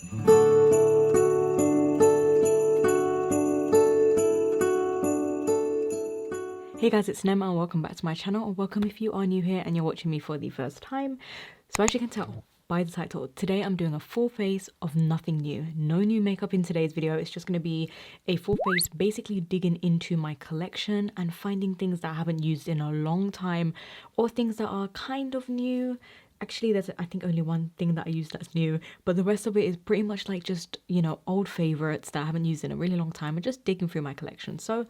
Hey guys, it's NATTE and welcome back to my channel, or welcome if you are new here and you're watching me for the first time. So as you can tell by the title, today I'm doing a full face of nothing new. No new makeup in today's video. It's just going to be a full face basically digging into my collection and finding things that I haven't used in a long time or things that are kind of new. Actually, there's I think only one thing that I use that's new, but the rest of it is pretty much like just, you know, old favorites that I haven't used in a really long time and just digging through my collection. So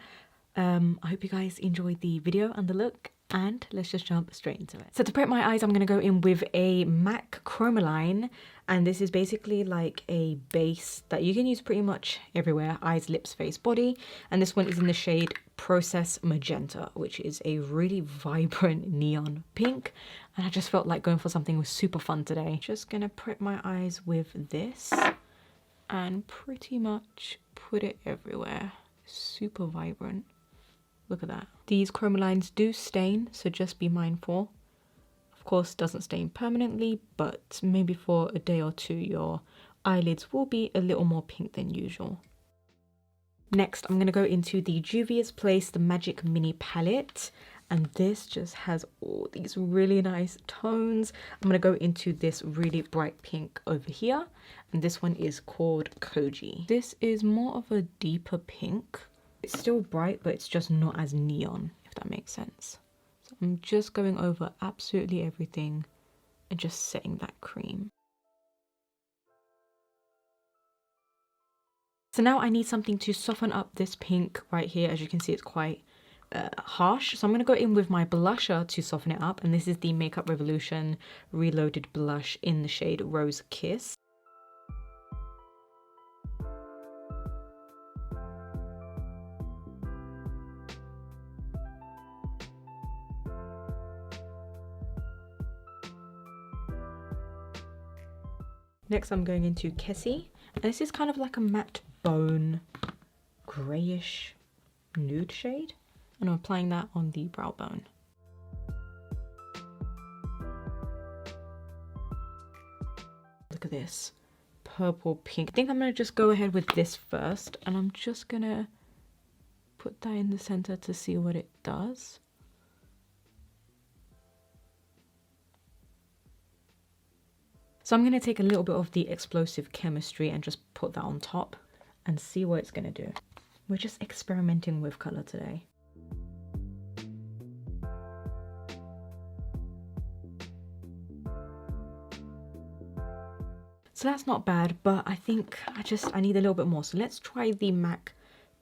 I hope you guys enjoyed the video and the look, and let's just jump straight into it. So to prep my eyes, I'm going to go in with a M.A.C Chromaline, and this is basically like a base that you can use pretty much everywhere: eyes, lips, face, body. And this one is in the shade Process Magenta, which is a really vibrant neon pink, and I just felt like going for something super fun today. Just gonna prep my eyes with this and pretty much put it everywhere. Super vibrant. Look at that. These Chromalines do stain, so just be mindful. Of course, doesn't stain permanently, but maybe for a day or two, your eyelids will be a little more pink than usual. Next, I'm going to go into the JUVIA'S Place, the Magic Mini Palette. And this just has all these really nice tones. I'm going to go into this really bright pink over here. And this one is called Koji. This is more of a deeper pink. It's still bright, but it's just not as neon, if that makes sense. So I'm just going over absolutely everything and just setting that cream. So now I need something to soften up this pink right here. As you can see, it's quite harsh. So I'm going to go in with my blusher to soften it up. And this is the Makeup Revolution Reloaded Blush in the shade Rose Kiss. Next, I'm going into Kessie, and this is kind of like a matte bone grayish nude shade, and I'm applying that on the brow bone. Look at this purple pink. I think I'm going to just go ahead with this first, and I'm just going to put that in the center to see what it does. So I'm going to take a little bit of the Explosive Chemistry and just put that on top and see what it's going to do. We're just experimenting with color today. So that's not bad, but I think I need a little bit more. So let's try the M.A.C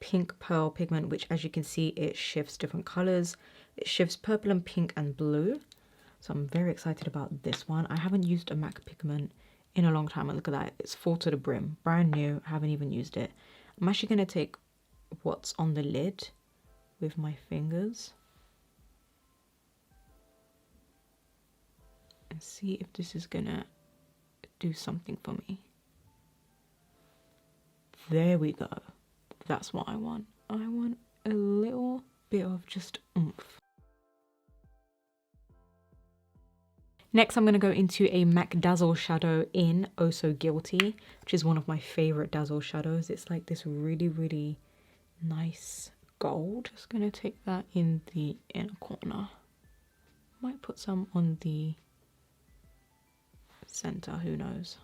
Pink Pearl Pigment, which as you can see, it shifts different colors. It shifts purple and pink and blue. So I'm very excited about this one. I haven't used a M.A.C pigment in a long time. And look at that. It's full to the brim. Brand new. Haven't even used it. I'm actually going to take what's on the lid with my fingers and see if this is going to do something for me. There we go. That's what I want. I want a little bit of just oomph. Next, I'm going to go into a M.A.C Dazzleshadow in Oh So Gilty, which is one of my favorite Dazzle shadows. It's like this really, really nice gold. Just going to take that in the inner corner. Might put some on the center, who knows.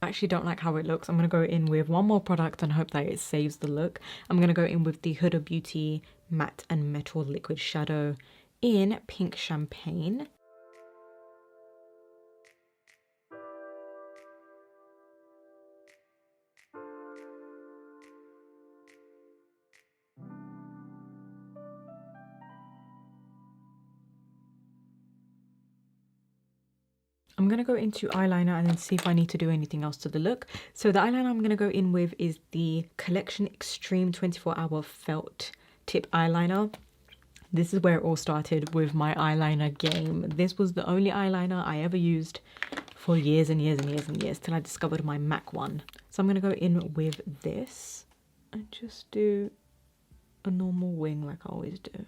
I actually don't like how it looks. I'm going to go in with one more product and hope that it saves the look. I'm going to go in with the Huda Beauty Matte and Metal Liquid Shadow in Pink Champagne. I'm going to go into eyeliner and then see if I need to do anything else to the look. So the eyeliner I'm going to go in with is the Collection Extreme 24-Hour Felt Tip Eyeliner. This is where it all started with my eyeliner game. This was the only eyeliner I ever used for years and years and years and years till I discovered my M.A.C one. So I'm going to go in with this and just do a normal wing like I always do.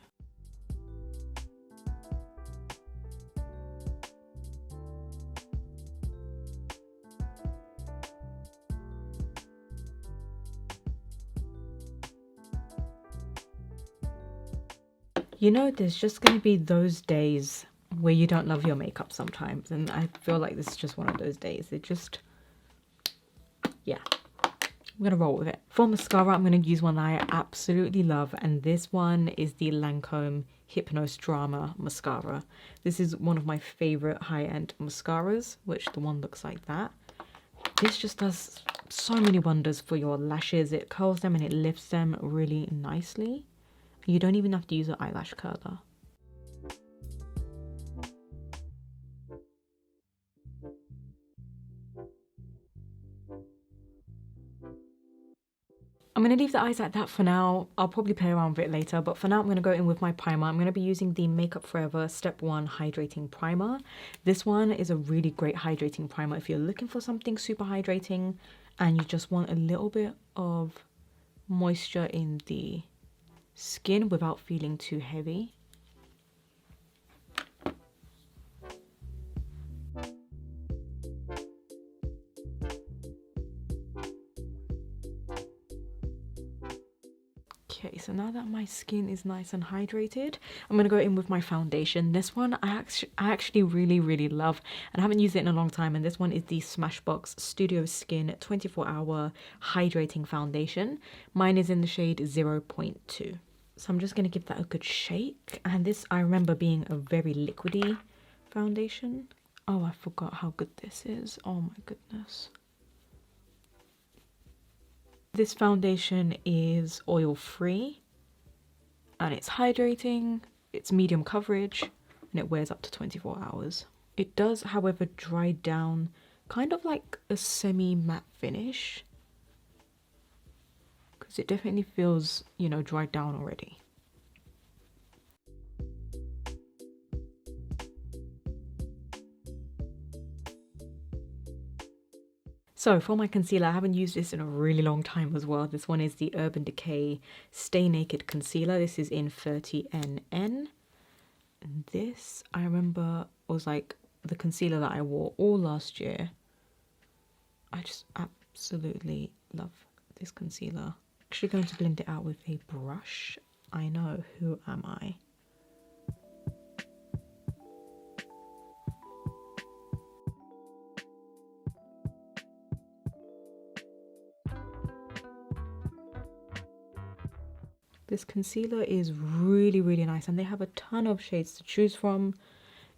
You know, there's just going to be those days where you don't love your makeup sometimes. And I feel like this is just one of those days. It just, yeah, I'm going to roll with it. For mascara, I'm going to use one that I absolutely love. And this one is the Lancome Hypnose Drama Mascara. This is one of my favorite high-end mascaras, which the one looks like that. This just does so many wonders for your lashes. It curls them and it lifts them really nicely. You don't even have to use an eyelash curler. I'm going to leave the eyes like that for now. I'll probably play around with it later, but for now I'm going to go in with my primer. I'm going to be using the Makeup Forever Step 1 Hydrating Primer. This one is a really great hydrating primer if you're looking for something super hydrating and you just want a little bit of moisture in the skin without feeling too heavy. Okay, so now that my skin is nice and hydrated, I'm going to go in with my foundation. This one I actually really love, and I haven't used it in a long time, and this one is the Smashbox Studio Skin 24-Hour Hydrating Foundation. Mine is in the shade 0.2. So I'm just going to give that a good shake, and this I remember being a very liquidy foundation. Oh, I forgot how good this is. Oh my goodness. This foundation is oil free and it's hydrating, it's medium coverage, and it wears up to 24 hours. It does, however, dry down kind of like a semi-matte finish, because it definitely feels, you know, dried down already. So for my concealer, I haven't used this in a really long time as well. This one is the Urban Decay Stay Naked Concealer. This is in 30NN. And this, I remember, was like the concealer that I wore all last year. I just absolutely love this concealer. Actually going to blend it out with a brush. I know, who am I? This concealer is really nice, and they have a ton of shades to choose from.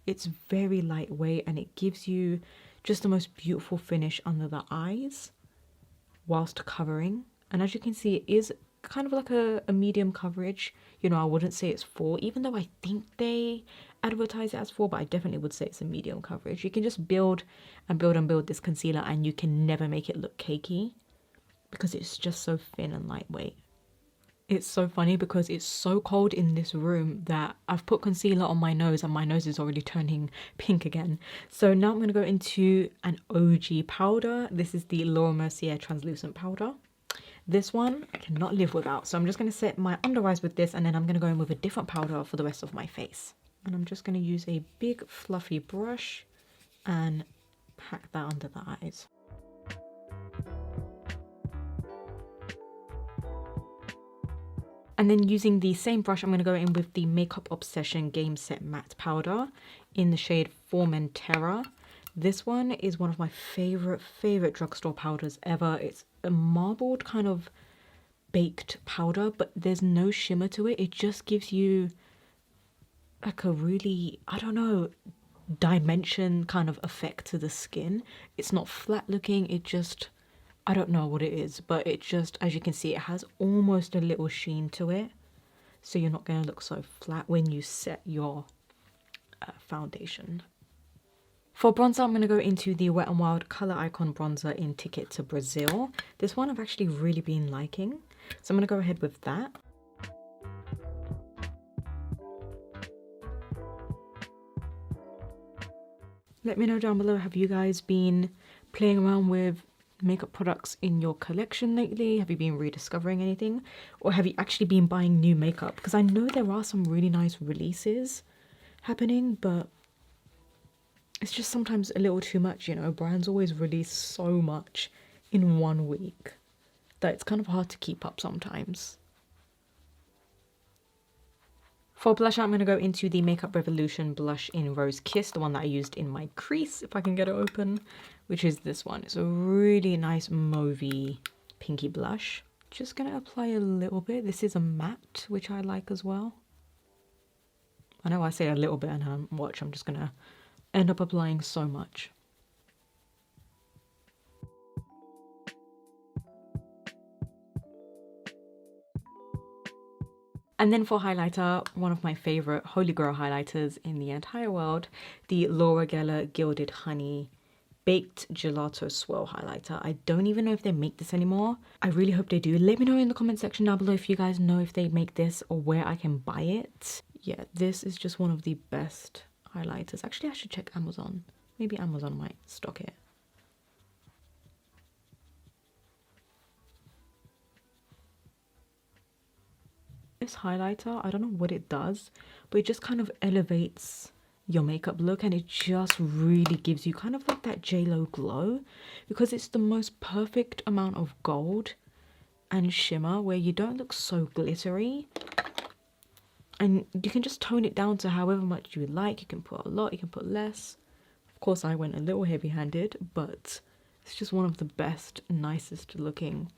It's very lightweight and it gives you just the most beautiful finish under the eyes whilst covering. And as you can see, it is kind of like a medium coverage. You know, I wouldn't say it's 4, even though I think they advertise it as 4, but I definitely would say it's a medium coverage. You can just build and build this concealer and you can never make it look cakey because it's just so thin and lightweight. It's so funny because it's so cold in this room that I've put concealer on my nose and my nose is already turning pink again. So now I'm going to go into an OG powder. This is the Laura Mercier translucent powder. This one I cannot live without. So I'm just going to set my under eyes with this, and then I'm going to go in with a different powder for the rest of my face. And I'm just going to use a big fluffy brush and pack that under the eyes. And then using the same brush, I'm going to go in with the Makeup Obsession Game Set Matte Powder in the shade Formentera. This one is one of my favorite drugstore powders ever. It's a marbled kind of baked powder, but there's no shimmer to it. It just gives you like a really, I don't know, dimension kind of effect to the skin. It's not flat looking, it just, I don't know what it is, but it just, as you can see, it has almost a little sheen to it. So you're not going to look so flat when you set your foundation. For bronzer, I'm going to go into the Wet n Wild Colour Icon Bronzer in Ticket to Brazil. This one I've actually really been liking. So I'm going to go ahead with that. Let me know down below, have you guys been playing around with makeup products in your collection lately? Have you been rediscovering anything, or have you actually been buying new makeup? Because I know there are some really nice releases happening, but it's just sometimes a little too much, you know. Brands always release so much in 1 week that it's kind of hard to keep up sometimes. For blush, I'm going to go into the Makeup Revolution blush in Rose Kiss, the one that I used in my crease, if I can get it open, which is this one. It's a really nice mauvey pinky blush. Just going to apply a little bit. This is a matte, which I like as well. I know I say a little bit and watch, I'm just going to end up applying so much. And then for highlighter, one of my favorite holy grail highlighters in the entire world, the Laura Geller Gilded Honey Baked Gelato Swirl highlighter. I don't even know if they make this anymore. I really hope they do. Let me know in the comment section down below if you guys know if they make this or where I can buy it. Yeah, this is just one of the best highlighters. Actually, I should check Amazon. Maybe Amazon might stock it. This highlighter, I don't know what it does, but it just kind of elevates your makeup look, and it just really gives you kind of like that J-Lo glow, because it's the most perfect amount of gold and shimmer where you don't look so glittery, and you can just tone it down to however much you like. You can put a lot, you can put less. Of course I went a little heavy-handed, but it's just one of the best, nicest looking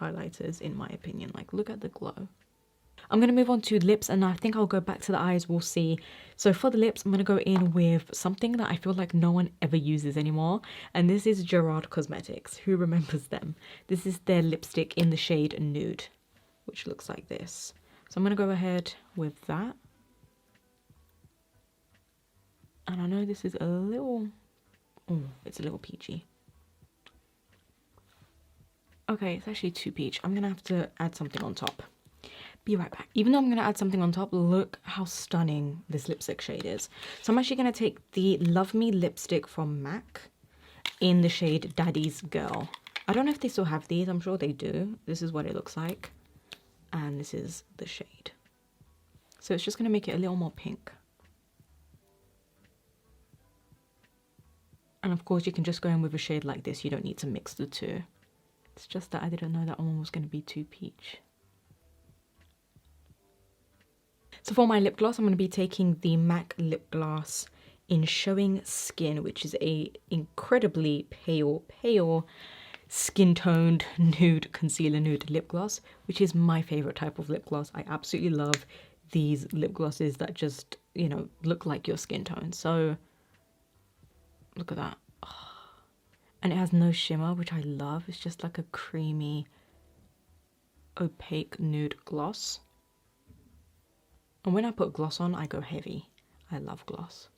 highlighters in my opinion. Like, look at the glow. I'm going to move on to lips, and I think I'll go back to the eyes, we'll see. So for the lips, I'm going to go in with something that I feel like no one ever uses anymore, and this is Gerard Cosmetics. Who remembers them? This is their lipstick in the shade Nude, which looks like this. So I'm going to go ahead with that. And I know this is a little, oh, it's a little peachy. Okay, it's actually too peach. I'm going to have to add something on top. Be right back. Even though I'm going to add something on top, look how stunning this lipstick shade is. So I'm actually going to take the Love Me lipstick from MAC in the shade Daddy's Girl. I don't know if they still have these. I'm sure they do. This is what it looks like. And this is the shade. So it's just going to make it a little more pink. And of course, you can just go in with a shade like this. You don't need to mix the two. It's just that I didn't know that one was going to be too peach. So for my lip gloss, I'm going to be taking the MAC lip gloss in Showing Skin, which is a incredibly pale skin toned nude concealer nude lip gloss, which is my favorite type of lip gloss. I absolutely love these lip glosses that just, you know, look like your skin tone. So look at that. Oh. And it has no shimmer, which I love. It's just like a creamy opaque nude gloss. And when I put gloss on, I go heavy. I love gloss.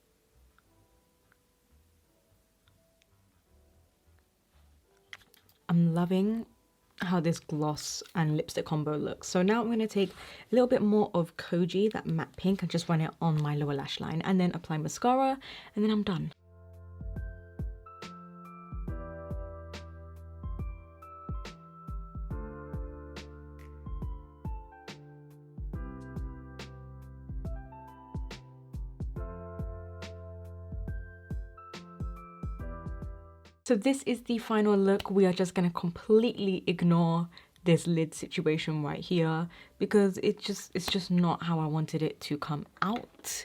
I'm loving how this gloss and lipstick combo looks. So now I'm going to take a little bit more of Koji, that matte pink, and just run it on my lower lash line, and then apply mascara, and then I'm done. So this is the final look. We are just going to completely ignore this lid situation right here because it's just not how I wanted it to come out.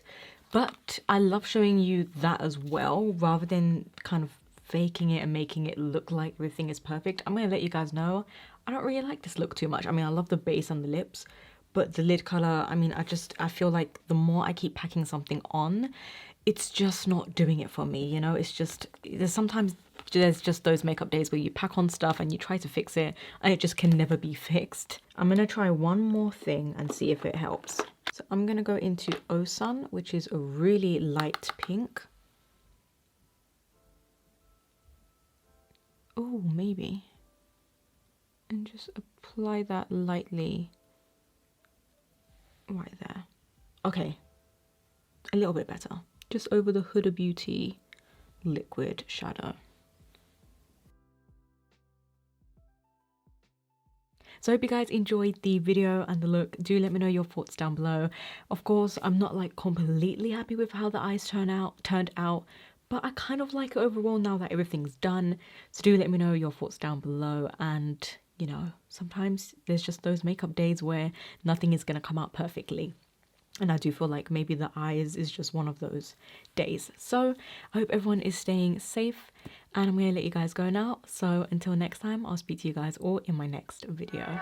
But I love showing you that as well, rather than kind of faking it and making it look like everything is perfect. I'm going to let you guys know I don't really like this look too much. I mean, I love the base on the lips, but the lid color, I mean, I feel like the more I keep packing something on, it's just not doing it for me, you know? It's just, there's just those makeup days where you pack on stuff and you try to fix it and it just can never be fixed. I'm gonna try one more thing and see if it helps. So I'm gonna go into Oh Sun, which is a really light pink. Oh, maybe. And just apply that lightly right there. Okay, a little bit better. Just over the Huda Beauty liquid shadow. So I hope you guys enjoyed the video and the look. Do let me know your thoughts down below. Of course, I'm not like completely happy with how the eyes turned out, but I kind of like it overall now that everything's done. So do let me know your thoughts down below. And you know, sometimes there's just those makeup days where nothing is going to come out perfectly. And I do feel like maybe the eyes is just one of those days. So I hope everyone is staying safe, and I'm gonna let you guys go now. So until next time, I'll speak to you guys all in my next video.